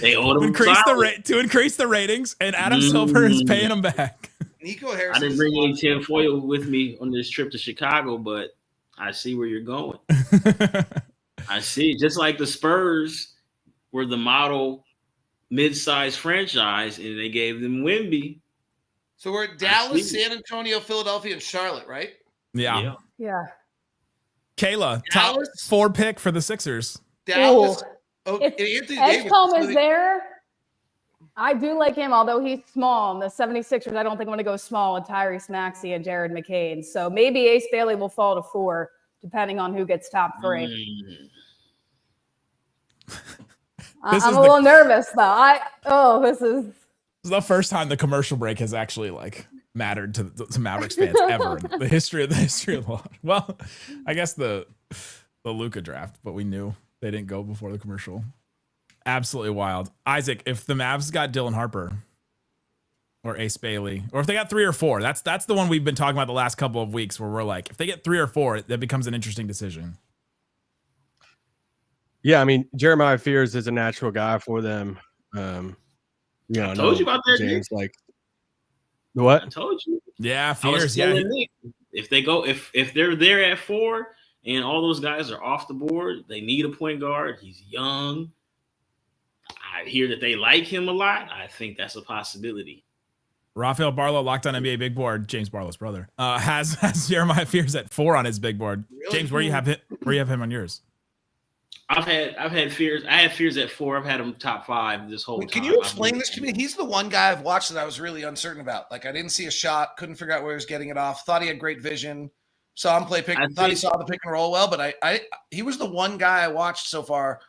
They owed to him increase the ratings, and Adam Silver is paying them back. Nico I Harrison. didn't bring any tinfoil with me on this trip to Chicago, but I see where you're going. I see. Just like the Spurs were the model mid-sized franchise, and they gave them Wemby. So we're at Dallas, San Antonio, Philadelphia, and Charlotte, right? Yeah. yeah. Kayla, top Dallas? 4 pick for the Sixers. Dallas. Ooh. Oh, If Anthony Davis. Edgecombe is there, I do like him, although he's small. And the 76ers, I don't think I'm going to go small with Tyrese Maxey and Jared McCain. So maybe Ace Bailey will fall to 4, depending on who gets top 3. I'm a little nervous, though. This is the first time the commercial break has actually like mattered to Mavericks fans ever in the history of the law. Well, I guess the Luka draft, but we knew they didn't go before the commercial. Absolutely wild. Isaac, if the Mavs got Dylan Harper or Ace Bailey, or if they got 3 or 4, that's the one we've been talking about the last couple of weeks where we're like, if they get 3 or 4, that becomes an interesting decision. Yeah, I mean, Jeremiah Fears is a natural guy for them. I told you about that, James. Like, what? I told you. Yeah, I was Fears. Yeah, telling Nick, if they're there at 4 and all those guys are off the board, they need a point guard. He's young. I hear that they like him a lot. I think that's a possibility. Rafael Barlow, Locked On NBA big board. James Barlow's brother has Jeremiah Fears at 4 on his big board. Really? James, where you have him on yours? I've had Fears. I had Fears at 4. I've had him top 5 this whole time. Can you explain this to me? He's the one guy I've watched that I was really uncertain about. Like, I didn't see a shot, couldn't figure out where he was getting it off. Thought he had great vision. Saw him play thought he saw the pick and roll well, but he was the one guy I watched so far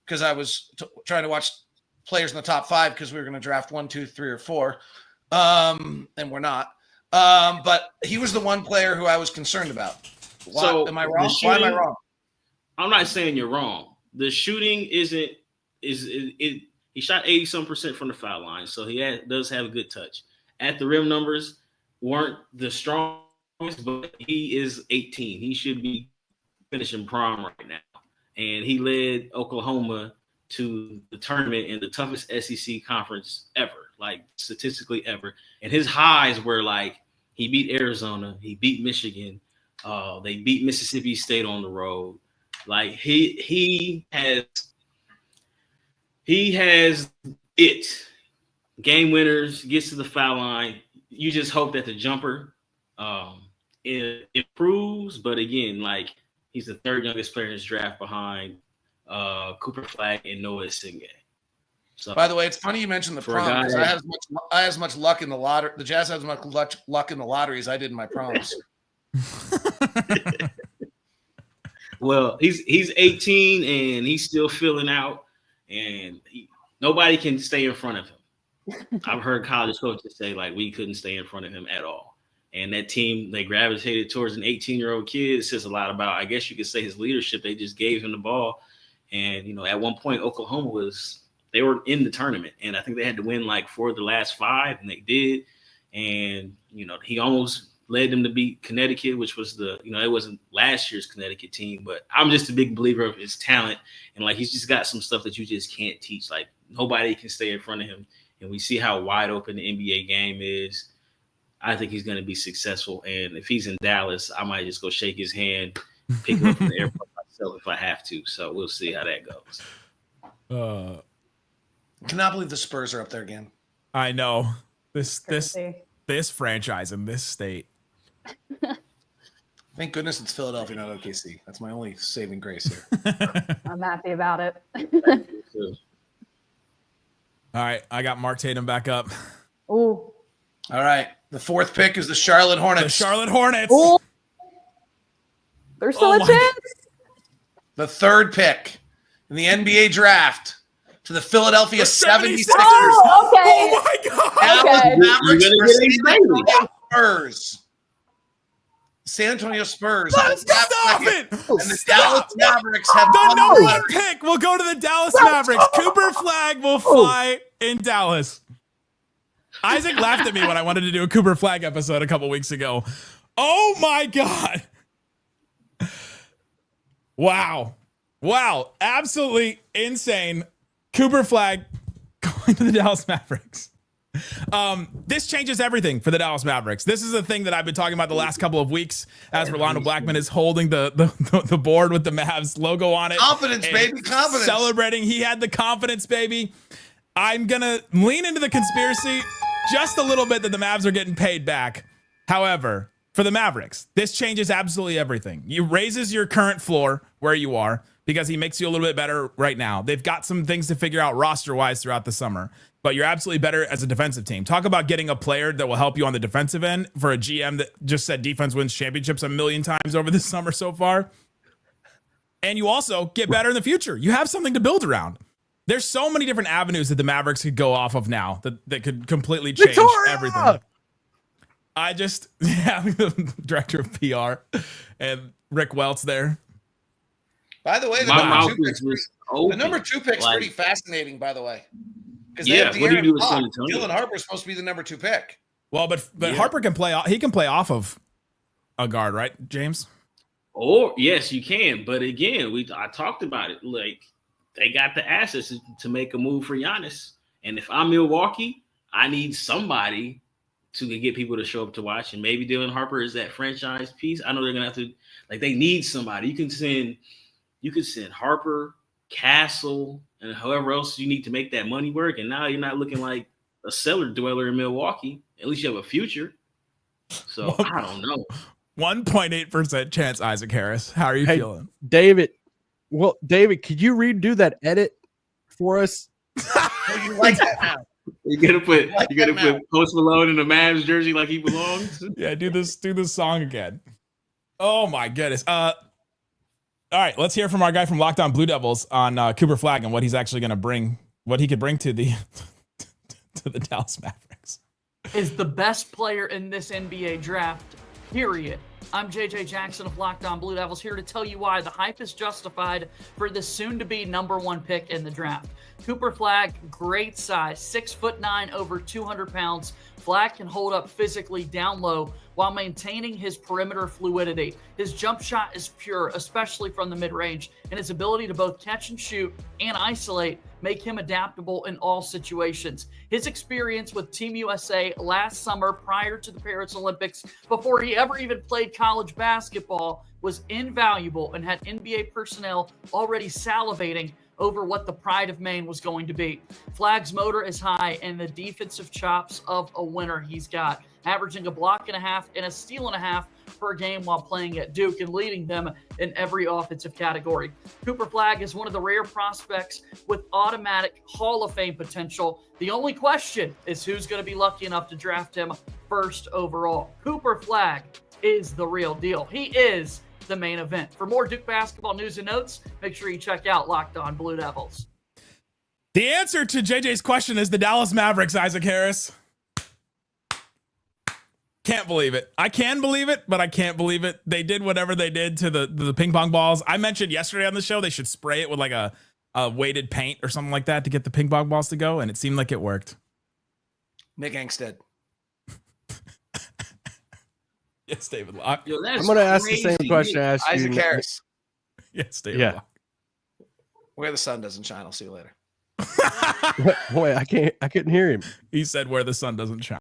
because I was trying to watch players in the top 5 because we were going to draft 1, 2, 3, or 4, and we're not. But he was the one player who I was concerned about. So am I wrong? Why am I wrong? I'm not saying you're wrong. The shooting he shot 80% from the foul line, so he does have a good touch. At the rim numbers weren't the strongest, but he is 18. He should be finishing prom right now. And he led Oklahoma to the tournament in the toughest SEC conference ever, like statistically ever. And his highs were like he beat Arizona, he beat Michigan, they beat Mississippi State on the road. Like he has it. Game winners, gets to the foul line. You just hope that the jumper it improves. But again, like he's the 3rd youngest player in his draft behind Cooper Flagg and Noah Singh. So, by the way, it's funny you mentioned the prom because I had as much luck in the lottery. The Jazz had as much luck in the lottery as I did in my proms. Well, he's 18 and he's still filling out, and nobody can stay in front of him. I've heard college coaches say like we couldn't stay in front of him at all. And that team, they gravitated towards an 18-year-old kid. It says a lot about, I guess you could say, his leadership. They just gave him the ball. And, you know, at one point, Oklahoma they were in the tournament. And I think they had to win like 4 of the last 5, and they did. And, you know, he almost led them to beat Connecticut, which was it wasn't last year's Connecticut team. But I'm just a big believer of his talent. And, like, he's just got some stuff that you just can't teach. Like, nobody can stay in front of him. And we see how wide open the NBA game is. I think he's going to be successful. And if he's in Dallas, I might just go shake his hand, pick him up from the airport myself if I have to. So we'll see how that goes. I cannot believe the Spurs are up there again. I know. This franchise in this state. Thank goodness it's Philadelphia, not OKC. That's my only saving grace here. I'm happy about it. All right, I got Mark Tatum back up. Ooh. All right. The 4th pick is the Charlotte Hornets. The Charlotte Hornets. Ooh. There's still a chance. The 3rd pick in the NBA draft to the Philadelphia 76ers. Oh, okay. Oh my God. Okay. Mavericks versus San Antonio Spurs. San Antonio Spurs. Stop it. And the Dallas Mavericks have the one number more. 1 pick will go to the Dallas Mavericks. Cooper Flagg will fly in Dallas. Isaac laughed at me when I wanted to do a Cooper Flagg episode a couple weeks ago. Oh my God. Wow. Absolutely insane. Cooper Flagg going to the Dallas Mavericks. This changes everything for the Dallas Mavericks. This is a thing that I've been talking about the last couple of weeks as Rolando Blackman is holding the board with the Mavs logo on it. Confidence, baby. Confidence. Celebrating. He had the confidence, baby. I'm going to lean into the conspiracy just a little bit that the Mavs are getting paid back. However, for the Mavericks, this changes absolutely everything. You raises your current floor where you are because he makes you a little bit better right now. They've got some things to figure out roster-wise throughout the summer, but you're absolutely better as a defensive team. Talk about getting a player that will help you on the defensive end for a GM that just said defense wins championships a million times over the summer so far. And you also get better in the future. You have something to build around. There's so many different avenues that the Mavericks could go off of now that could completely change everything. I just having the director of PR and Rick Welts there. By the way, the number 2 pick's pretty fascinating, by the way. Yeah, what do you do with San Antonio? Dylan Harper is supposed to be the number 2 pick. Well, but Harper can play. He can play off of a guard, right, James? Or yes, you can. But again, I talked about it. Like they got the assets to make a move for Giannis. And if I'm Milwaukee, I need somebody to get people to show up to watch. And maybe Dylan Harper is that franchise piece. I know they're gonna have to, like, they need somebody. You can send Harper, Castle, and whoever else you need to make that money work. And now you're not looking like a cellar dweller in Milwaukee. At least you have a future. So I don't know. 1.8% chance, Isaac Harris. How are you feeling? David? Well, David, could you redo that edit for us? You like that now? You gotta put Post Malone in a Mavs jersey like he belongs. Yeah, do this song again. Oh my goodness. All right, let's hear from our guy from Locked On Blue Devils on Cooper Flagg and what he's actually going to bring, what he could bring to the to the Dallas Mavericks. Is the best player in this NBA draft, period. I'm JJ Jackson of Locked On Blue Devils, here to tell you why the hype is justified for the soon-to-be #1 pick in the draft. Cooper Flagg, great size, 6'9", over 200 pounds. Flagg can hold up physically down low while maintaining his perimeter fluidity. His jump shot is pure, especially from the mid-range, and his ability to both catch and shoot and isolate make him adaptable in all situations. His experience with Team USA last summer prior to the Paris Olympics, before he ever even played college basketball, was invaluable and had NBA personnel already salivating over what the pride of Maine was going to be. Flagg's motor is high and the defensive chops of a winner he's got, averaging a block and a half and a steal and a half per game while playing at Duke and leading them in every offensive category. Cooper Flagg is one of the rare prospects with automatic Hall of Fame potential. The only question is who's going to be lucky enough to draft him first overall. Cooper Flagg is the real deal. He is the main event. For more Duke basketball news and notes, make sure you check out Locked On Blue Devils. The answer to JJ's question is the Dallas Mavericks, Isaac Harris. Can't believe it. I can believe it, but I can't believe it. They did whatever they did to the ping pong balls. I mentioned yesterday on the show they should spray it with like a weighted paint or something like that to get the ping pong balls to go, and it seemed like it worked. Nick Angstead. Yes, David Locke. Yo, I'm going to ask the same question I asked you. Isaac Harris. Yes, David Locke. Where the sun doesn't shine. I'll see you later. Wait, I couldn't hear him. He said where the sun doesn't shine.